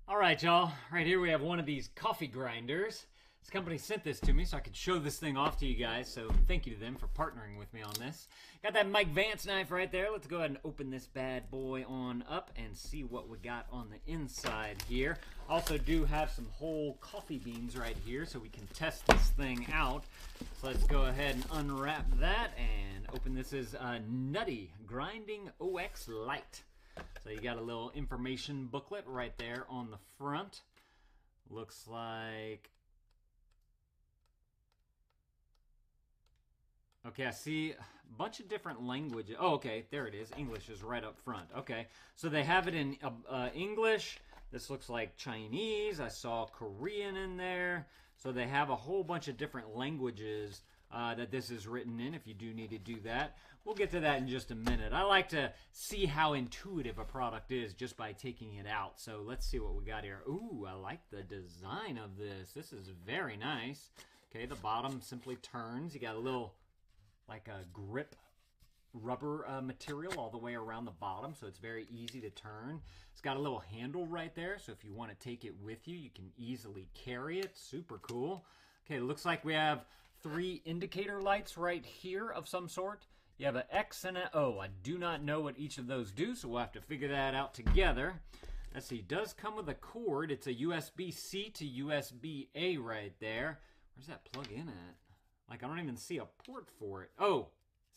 All right, y'all. Right here we have one of these coffee grinders. This company sent this to me so I could show this thing off to you guys, so thank you to them for partnering with me on this. Got that Mike Vance knife right there. Let's go ahead and open this bad boy on up and see what we got on the inside here. Also do have some whole coffee beans right here so we can test this thing out. So let's go ahead and unwrap that and open this as a Nutty Grinding OX Lite. So you got a little information booklet right there on the front. Looks like... Okay, I see a bunch of different languages. Oh, okay, there it is. English is right up front. Okay, so they have it in English. This looks like Chinese. I saw Korean in there. So they have a whole bunch of different languages that this is written in if you do need to do that. We'll get to that in just a minute. I like to see how intuitive a product is just by taking it out. So let's see what we got here. Ooh, I like the design of this. This is very nice. Okay, the bottom simply turns. You got a little... like a grip rubber material all the way around the bottom, so it's very easy to turn. It's got a little handle right there, so if you want to take it with you, you can easily carry it. Super cool. Okay, it looks like we have 3 indicator lights right here of some sort. You have an X and an O. I do not know what each of those do, so we'll have to figure that out together. Let's see, it does come with a cord. It's a USB-C to USB-A right there. Where's that plug in at? Like, I don't even see a port for it. Oh,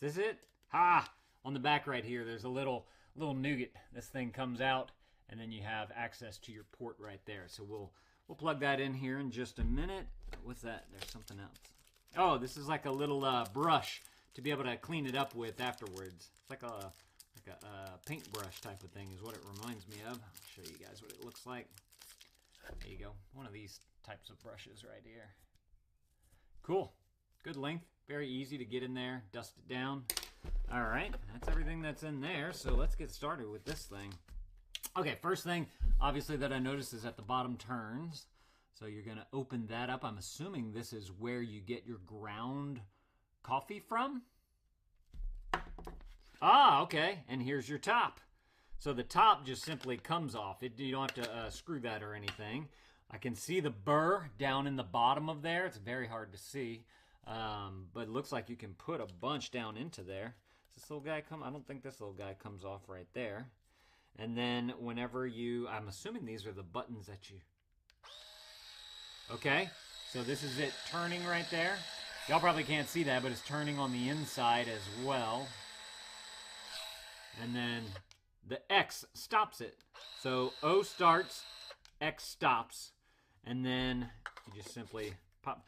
is this it? Ha! On the back right here, there's a little nougat. This thing comes out, and then you have access to your port right there. So we'll plug that in here in just a minute. What's that? There's something else. Oh, this is like a little brush to be able to clean it up with afterwards. It's like a paintbrush type of thing is what it reminds me of. I'll show you guys what it looks like. There you go. One of these types of brushes right here. Cool. Good length, very easy to get in there, dust it down. All right, that's everything that's in there, so let's get started with this thing. Okay, first thing, obviously, that I noticed is that the bottom turns. So you're gonna open that up. I'm assuming this is where you get your ground coffee from. Ah, okay, and here's your top. So the top just simply comes off. You don't have to screw that or anything. I can see the burr down in the bottom of there. It's very hard to see. But it looks like you can put a bunch down into there. Does this little guy come? I don't think this little guy comes off right there. And then whenever I'm assuming these are the buttons that you... Okay, so this is it turning right there. Y'all probably can't see that, but it's turning on the inside as well. And then the X stops it. So O starts, X stops, and then you just simply pop...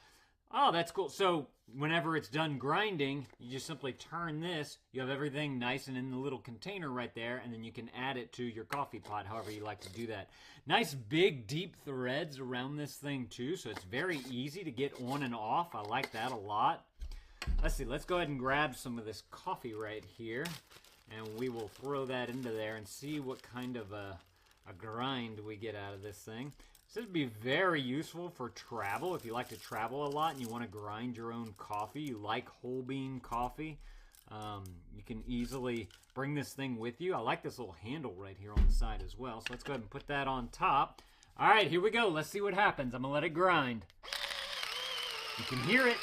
Oh, that's cool. So whenever it's done grinding, you just simply turn this. You have everything nice and in the little container right there, and then you can add it to your coffee pot, however you like to do that. Nice big deep threads around this thing too, so it's very easy to get on and off. I like that a lot. Let's see, let's go ahead and grab some of this coffee right here, and we will throw that into there and see what kind of a grind we get out of this thing. This would be very useful for travel. If you like to travel a lot and you want to grind your own coffee, you like whole bean coffee, you can easily bring this thing with you. I like this little handle right here on the side as well. So let's go ahead and put that on top. All right, here we go. Let's see what happens. I'm going to let it grind. You can hear it.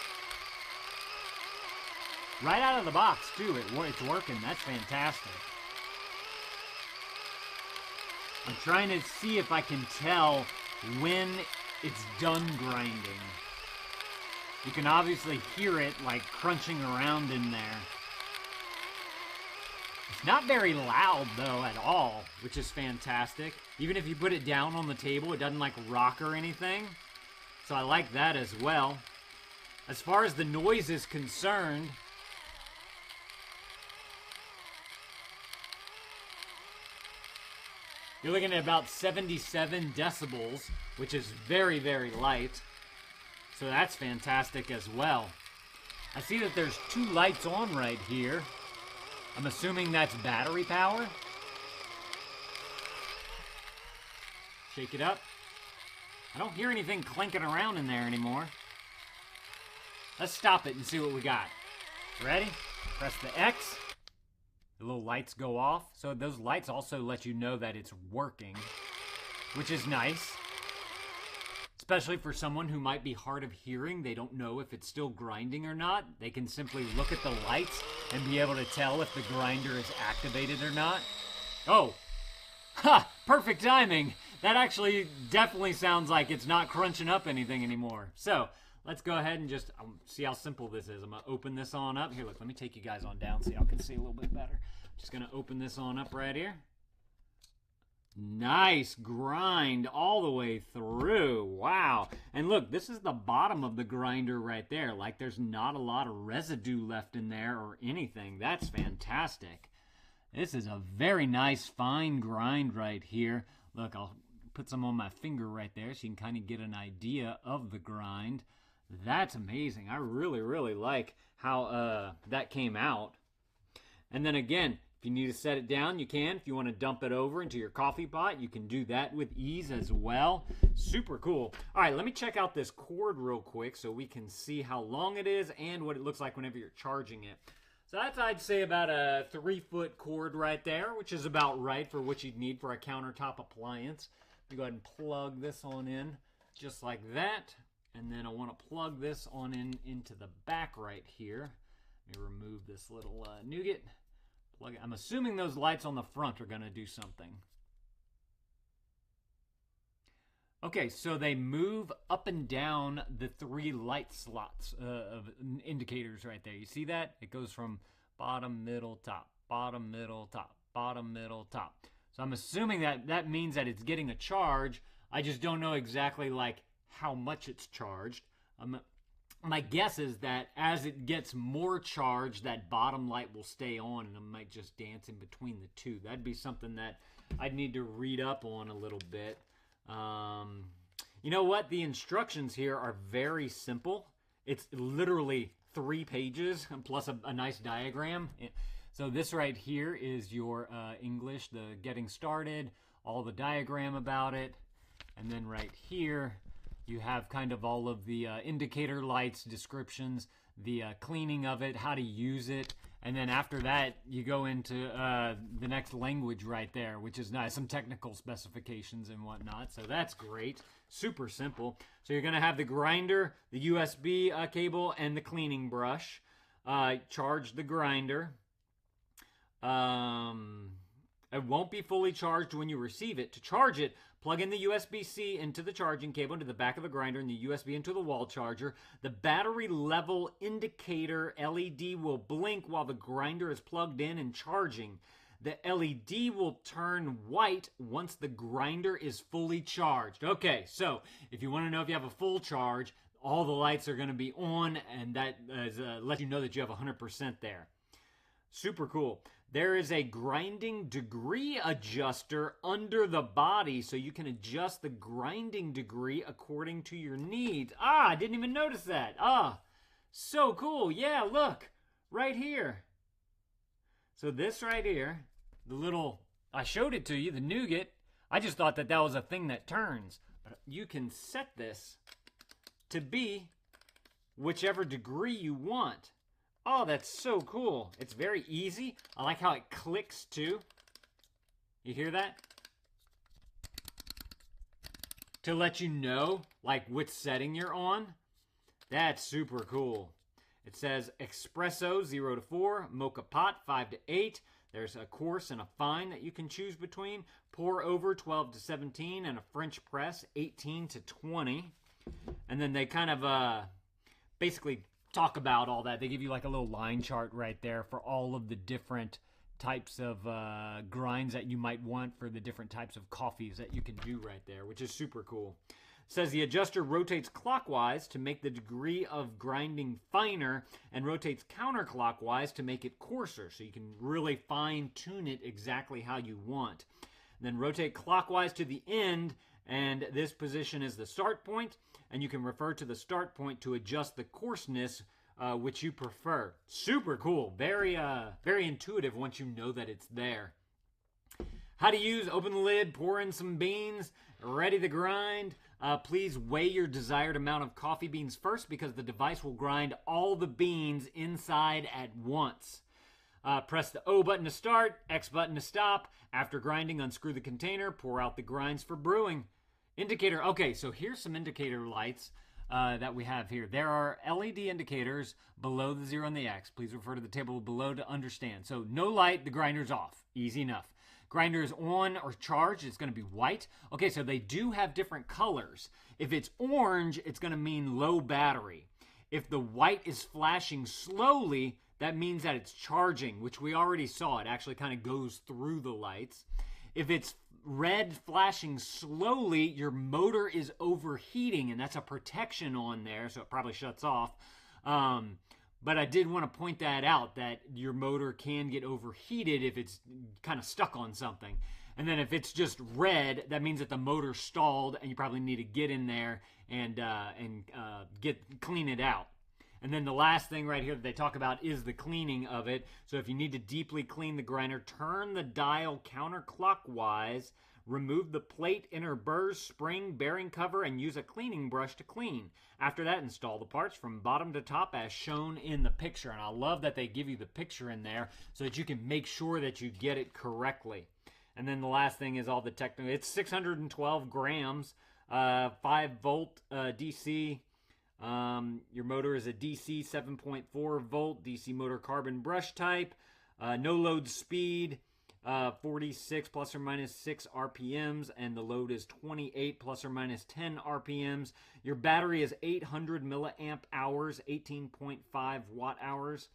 Right out of the box, too. It's working. That's fantastic. I'm trying to see if I can tell when it's done grinding. You can obviously hear it like crunching around in there. It's not very loud though at all, which is fantastic. Even if you put it down on the table, it doesn't like rock or anything. So I like that as well. As far as the noise is concerned, you're looking at about 77 decibels, which is very, very light. So that's fantastic as well. I see that there's 2 lights on right here. I'm assuming that's battery power. Shake it up. I don't hear anything clinking around in there anymore. Let's stop it and see what we got. Ready? Press the X. The little lights go off. So those lights also let you know that it's working. which is nice. Especially for someone who might be hard of hearing, they don't know if it's still grinding or not. They can simply look at the lights and be able to tell if the grinder is activated or not. Oh, ha, perfect timing. That actually definitely sounds like it's not crunching up anything anymore. So let's go ahead and just see how simple this is. I'm gonna open this on up. Here, look, let me take you guys on down so y'all can see a little bit better. Just gonna open this on up right here. Nice grind all the way through. Wow. And look, this is the bottom of the grinder right there. Like there's not a lot of residue left in there or anything. That's fantastic. This is a very nice fine grind right here. Look, I'll put some on my finger right there so you can kind of get an idea of the grind. That's amazing. I really, really like how that came out. And then again, if you need to set it down, you can. If you want to dump it over into your coffee pot, you can do that with ease as well. Super cool. All right, let me check out this cord real quick so we can see how long it is and what it looks like whenever you're charging it. So that's, I'd say, about a 3-foot cord right there, which is about right for what you'd need for a countertop appliance. Let me go ahead and plug this on in just like that. And then I want to plug this on in into the back right here. Let me remove this little nougat. Plug it. I'm assuming those lights on the front are going to do something. Okay, so they move up and down the 3 light slots of indicators right there. You see that? It goes from bottom, middle, top, bottom, middle, top, bottom, middle, top. So I'm assuming that means that it's getting a charge. I just don't know exactly like how much it's charged. My guess is that as it gets more charged, that bottom light will stay on and it might just dance in between the two. That'd be something that I'd need to read up on a little bit. You know what? The instructions here are very simple. It's literally 3 pages plus a nice diagram. So this right here is your English, the getting started, all the diagram about it. And then right here, you have kind of all of the indicator lights, descriptions, the cleaning of it, how to use it. And then after that, you go into the next language right there, which is nice, some technical specifications and whatnot. So that's great. Super simple. So you're going to have the grinder, the USB cable, and the cleaning brush. Charge the grinder. It won't be fully charged when you receive it. To charge it, plug in the USB-C into the charging cable, into the back of the grinder, and the USB into the wall charger. The battery level indicator LED will blink while the grinder is plugged in and charging. The LED will turn white once the grinder is fully charged. Okay, so if you want to know if you have a full charge, all the lights are going to be on, and that lets you know that you have 100% there. Super cool. There is a grinding degree adjuster under the body, so you can adjust the grinding degree according to your needs. Ah, I didn't even notice that. Ah, so cool. Yeah, look, right here. So this right here, the little, I showed it to you, the nougat. I just thought that was a thing that turns. But you can set this to be whichever degree you want. Oh, that's so cool. It's very easy. I like how it clicks too. You hear that? To let you know like which setting you're on. That's super cool. It says espresso 0 to 4, mocha pot 5 to 8. There's a coarse and a fine that you can choose between. Pour over 12 to 17 and a French press 18 to 20. And then they kind of basically talk about all that. They give you like a little line chart right there for all of the different types of grinds that you might want for the different types of coffees that you can do right there, which is super cool. It says the adjuster rotates clockwise to make the degree of grinding finer and rotates counterclockwise to make it coarser, so you can really fine tune it exactly how you want. And then rotate clockwise to the end, and this position is the start point, and you can refer to the start point to adjust the coarseness which you prefer. Super cool. Very intuitive once you know that it's there. How to use: open the lid, pour in some beans, ready to grind. Please weigh your desired amount of coffee beans first because the device will grind all the beans inside at once. Press the O button to start, X button to stop. After grinding, unscrew the container, pour out the grinds for brewing. Indicator. Okay, so here's some indicator lights that we have here. There are LED indicators below the 0 and the X. Please refer to the table below to understand. So no light, the grinder's off. Easy enough. Grinder is on or charged, it's going to be white. Okay, so they do have different colors. If it's orange, it's going to mean low battery. If the white is flashing slowly, that means that it's charging, which we already saw. It actually kind of goes through the lights. If it's red flashing slowly, your motor is overheating, and that's a protection on there, so it probably shuts off. But I did want to point that out, that your motor can get overheated if it's kind of stuck on something. And then if it's just red, that means that the motor stalled, and you probably need to get in there and clean it out. And then the last thing right here that they talk about is the cleaning of it. So if you need to deeply clean the grinder, turn the dial counterclockwise, remove the plate, inner burrs, spring, bearing cover, and use a cleaning brush to clean. After that, install the parts from bottom to top as shown in the picture. And I love that they give you the picture in there so that you can make sure that you get it correctly. And then the last thing is all the technical. It's 612 grams, 5-volt DC. Your motor is a DC 7.4 volt DC motor carbon brush type. No load speed, 46 plus or minus 6 RPMs, and the load is 28 plus or minus 10 RPMs. Your battery is 800 milliamp hours, 18.5 watt hours.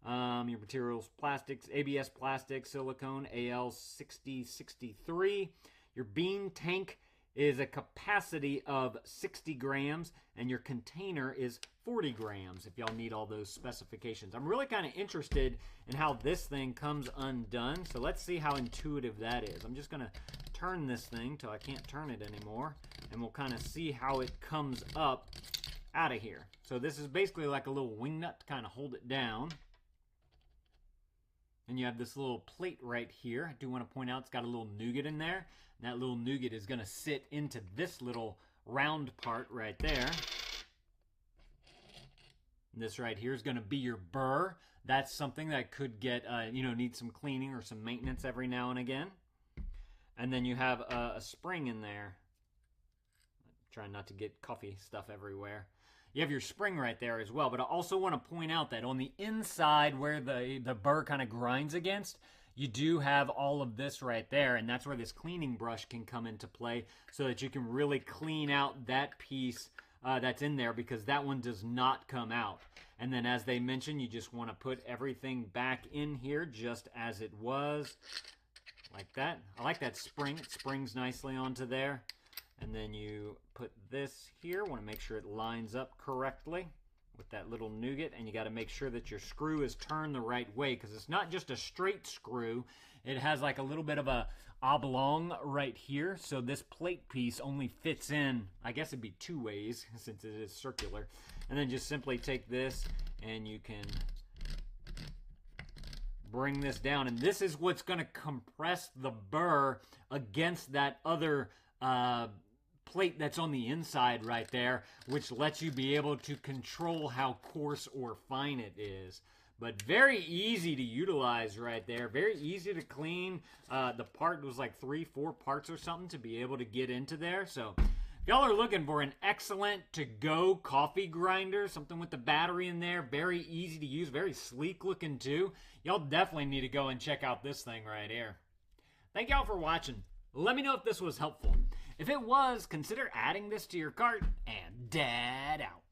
Your materials, plastics, ABS plastic, silicone, AL6063. Your bean tank is a capacity of 60 grams, and your container is 40 grams, if y'all need all those specifications. I'm really kind of interested in how this thing comes undone, so let's see how intuitive that is. I'm just going to turn this thing till I can't turn it anymore, and we'll kind of see how it comes up out of here. So this is basically like a little wing nut to kind of hold it down. And you have this little plate right here. I do want to point out it's got a little nougat in there. And that little nougat is going to sit into this little round part right there. And this right here is going to be your burr. That's something that could get, need some cleaning or some maintenance every now and again. And then you have a spring in there. Trying not to get coffee stuff everywhere. You have your spring right there as well, but I also want to point out that on the inside where the burr kind of grinds against, you do have all of this right there, and that's where this cleaning brush can come into play so that you can really clean out that piece that's in there, because that one does not come out. And then as they mentioned, you just want to put everything back in here just as it was, like that. I like that spring. It springs nicely onto there. And then you put this here. Want to make sure it lines up correctly with that little nougat, and you got to make sure that your screw is turned the right way, because it's not just a straight screw. It has like a little bit of a oblong right here, so this plate piece only fits in, I guess it'd be 2 ways since it is circular. And then just simply take this and you can bring this down, and this is what's going to compress the burr against that other plate that's on the inside right there, which lets you be able to control how coarse or fine it is. But very easy to utilize right there. Very easy to clean. The part was like 3-4 parts or something to be able to get into there. So if y'all are looking for an excellent to-go coffee grinder, something with the battery in there, very easy to use, very sleek looking too, y'all definitely need to go and check out this thing right here. Thank y'all for watching. Let me know if this was helpful. If it was, consider adding this to your cart, and dad out.